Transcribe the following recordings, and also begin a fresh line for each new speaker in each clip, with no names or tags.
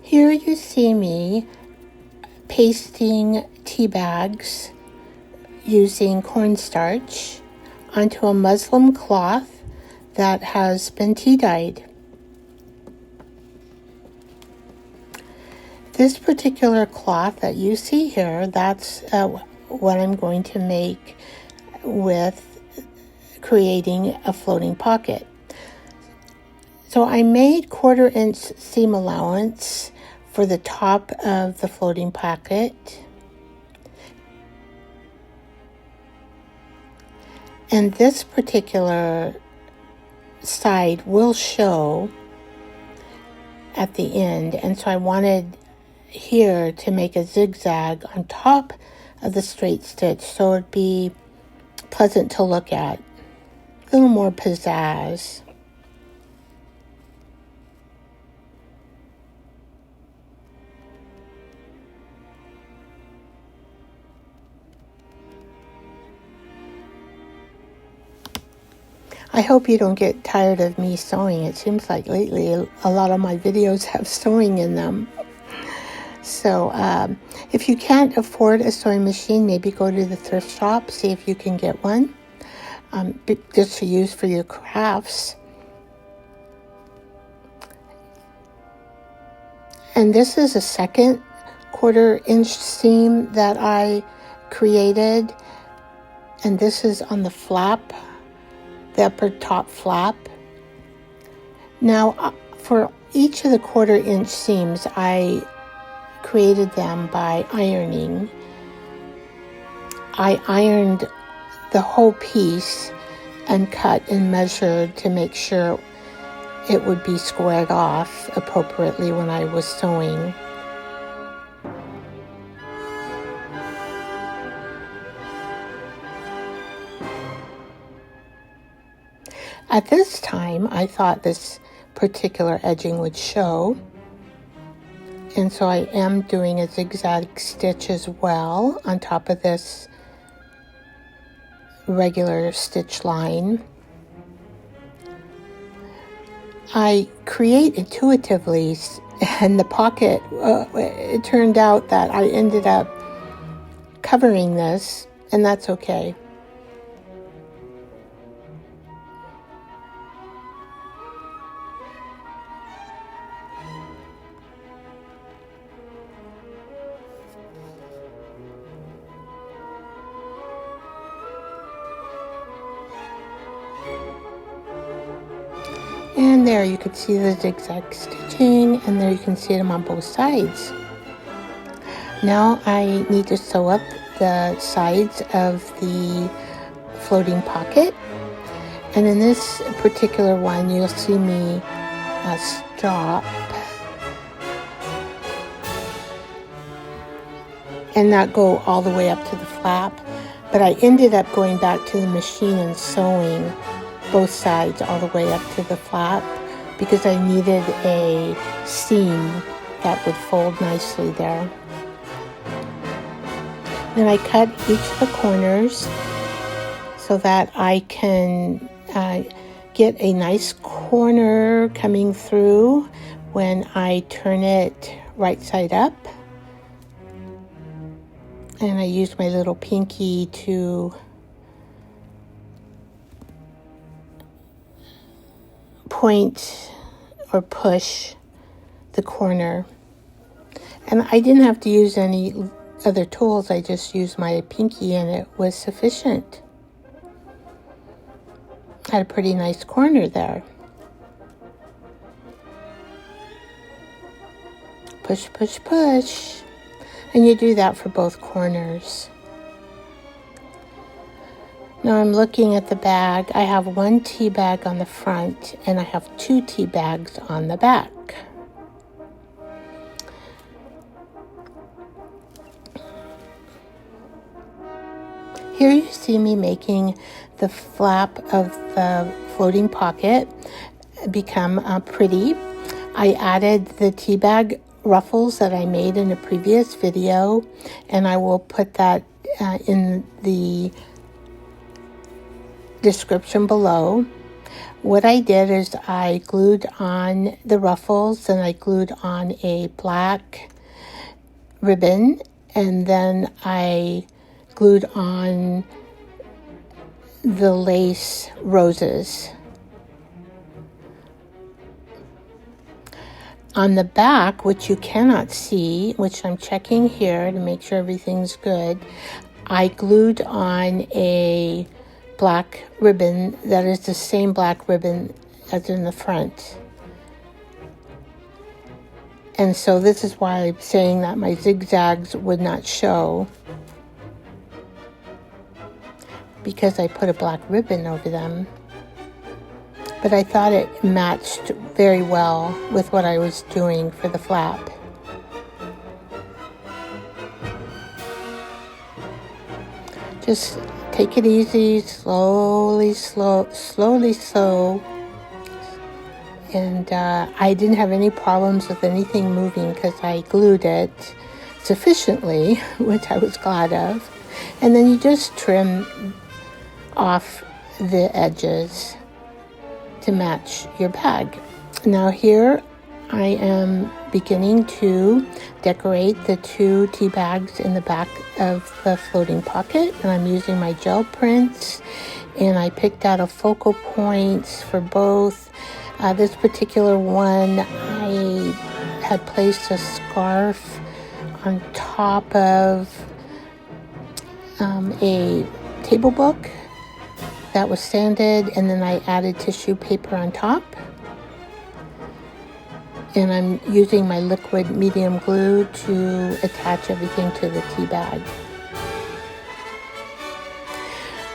Here you see me pasting tea bags using cornstarch onto a muslin cloth that has been tea dyed. This particular cloth that you see here, that's what I'm going to make with creating a floating pocket. So I made 1/4 inch seam allowance for the top of the floating pocket. And this particular side will show at the end. And so I wanted here to make a zigzag on top of the straight stitch so it'd be pleasant to look at. A little more pizzazz. I hope you don't get tired of me sewing. It seems like lately a lot of my videos have sewing in them. So if you can't afford a sewing machine, maybe go to the thrift shop, see if you can get one, just to use for your crafts. And this is a second 1/4 inch seam that I created, and this is on the flap, the upper top flap. Now, for each of the 1/4 inch seams, I created them by ironing. I ironed the whole piece and cut and measured to make sure it would be squared off appropriately when I was sewing. At this time, I thought this particular edging would show, and so I am doing a zigzag stitch as well on top of this regular stitch line. I create intuitively, and the pocket, it turned out that I ended up covering this, and that's okay. And there you can see the zigzag stitching, and there you can see them on both sides. Now I need to sew up the sides of the floating pocket. And in this particular one, you'll see me stop and not go all the way up to the flap. But I ended up going back to the machine and sewing both sides all the way up to the flap because I needed a seam that would fold nicely there. Then I cut each of the corners so that I can get a nice corner coming through when I turn it right side up. And I use my little pinky to point or push the corner. And I didn't have to use any other tools. I just used my pinky and it was sufficient. Had a pretty nice corner there. Push, push, push. And you do that for both corners. Now I'm looking at the bag. I have 1 tea bag on the front and I have 2 tea bags on the back. Here you see me making the flap of the floating pocket become pretty. I added the tea bag ruffles that I made in a previous video, and I will put that in the description below. what I did is I glued on the ruffles, and I glued on a black ribbon, and then I glued on the lace roses. On the back, which you cannot see, which I'm checking here to make sure everything's good, I glued on a black ribbon that is the same black ribbon as in the front. And so this is why I'm saying that my zigzags would not show, because I put a black ribbon over them. But I thought it matched very well with what I was doing for the flap. Just take it easy, slowly sew. And I didn't have any problems with anything moving because I glued it sufficiently, which I was glad of. And then you just trim off the edges to match your bag. Now here I am beginning to decorate the 2 tea bags in the back of the floating pocket, and I'm using my gel prints, and I picked out a focal points for both. This particular one, I had placed a scarf on top of a table book that was sanded, and then I added tissue paper on top. And I'm using my liquid medium glue to attach everything to the tea bag.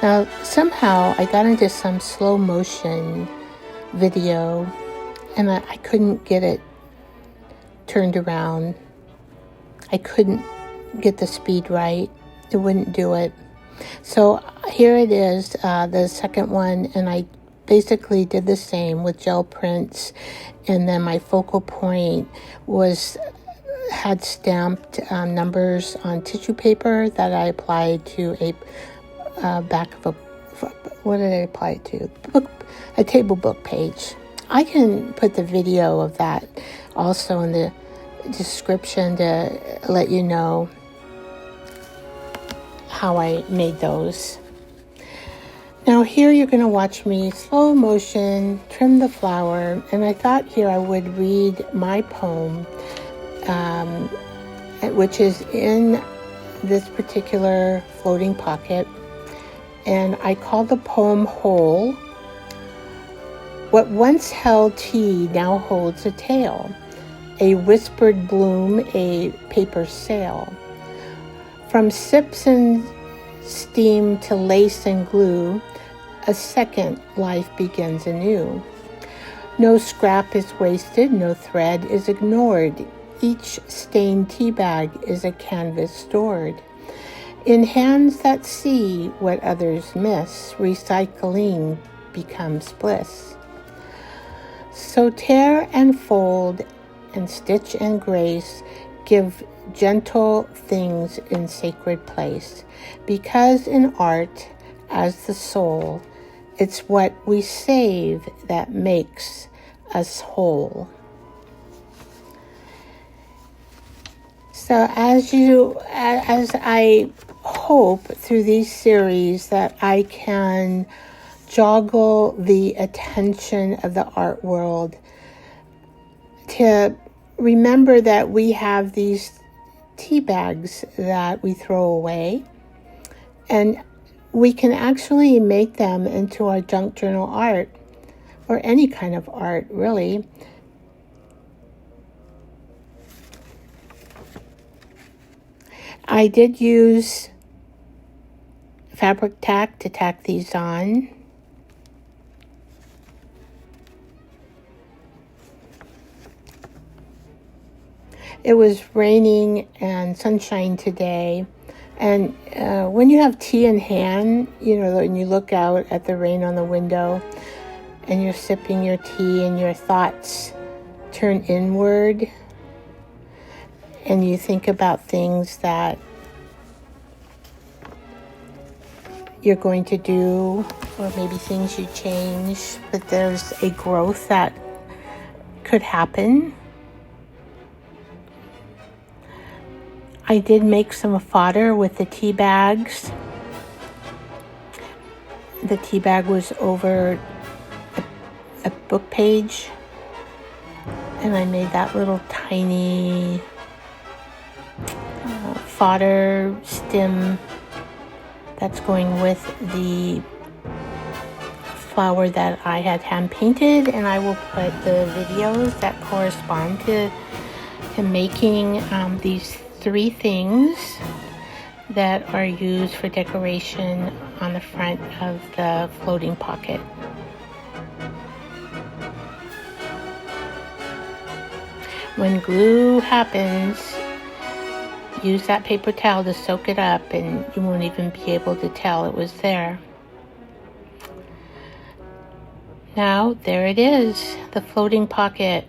Now, somehow I got into some slow motion video, and I couldn't get it turned around. I couldn't get the speed right. It wouldn't do it. So here it is, the second one, and I basically did the same with gel prints, and then my focal point had stamped numbers on tissue paper that I applied to a back of what did I apply it to? A table book page. I can put the video of that also in the description to let you know how I made those. Now here you're going to watch me slow motion trim the flower, and I thought here I would read my poem, which is in this particular floating pocket, and I call the poem Whole. What once held tea now holds a tale, a whispered bloom, a paper sail. From sips and steam to lace and glue, a second life begins anew. No scrap is wasted, no thread is ignored. Each stained tea bag is a canvas stored. In hands that see what others miss, recycling becomes bliss. So tear and fold and stitch and grace, give gentle things in sacred place, because in art, as the soul, it's what we save that makes us whole. So as I hope through these series that I can joggle the attention of the art world to remember that we have these tea bags that we throw away, and we can actually make them into our junk journal art, or any kind of art, really. I did use fabric tack to tack these on. It was raining and sunshine today, and when you have tea in hand, you know, when you look out at the rain on the window and you're sipping your tea and your thoughts turn inward and you think about things that you're going to do or maybe things you change, but there's a growth that could happen. I did make some fodder with the tea bags. The tea bag was over a book page, and I made that little tiny fodder stem that's going with the flower that I had hand painted, and I will put the videos that correspond to making these 3 things that are used for decoration on the front of the floating pocket. When glue happens, use that paper towel to soak it up, and you won't even be able to tell it was there. Now, there it is, the floating pocket.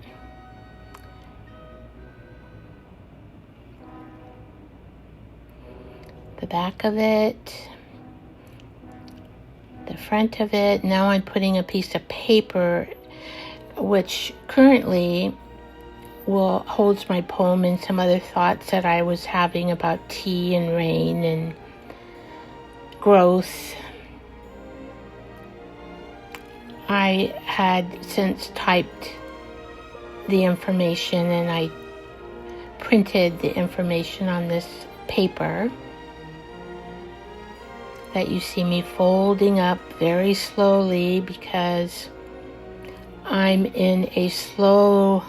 The back of it, the front of it. Now I'm putting a piece of paper, which currently holds my poem and some other thoughts that I was having about tea and rain and growth. I had since typed the information, and I printed the information on this paper that you see me folding up very slowly because I'm in a slow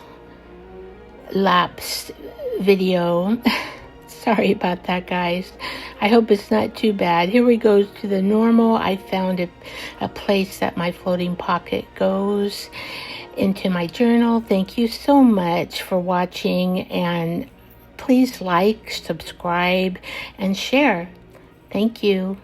lapse video. Sorry about that, guys. I hope it's not too bad. Here we go to the normal. I found a place that my floating pocket goes into my journal. Thank you so much for watching, and please like, subscribe, and share. Thank you.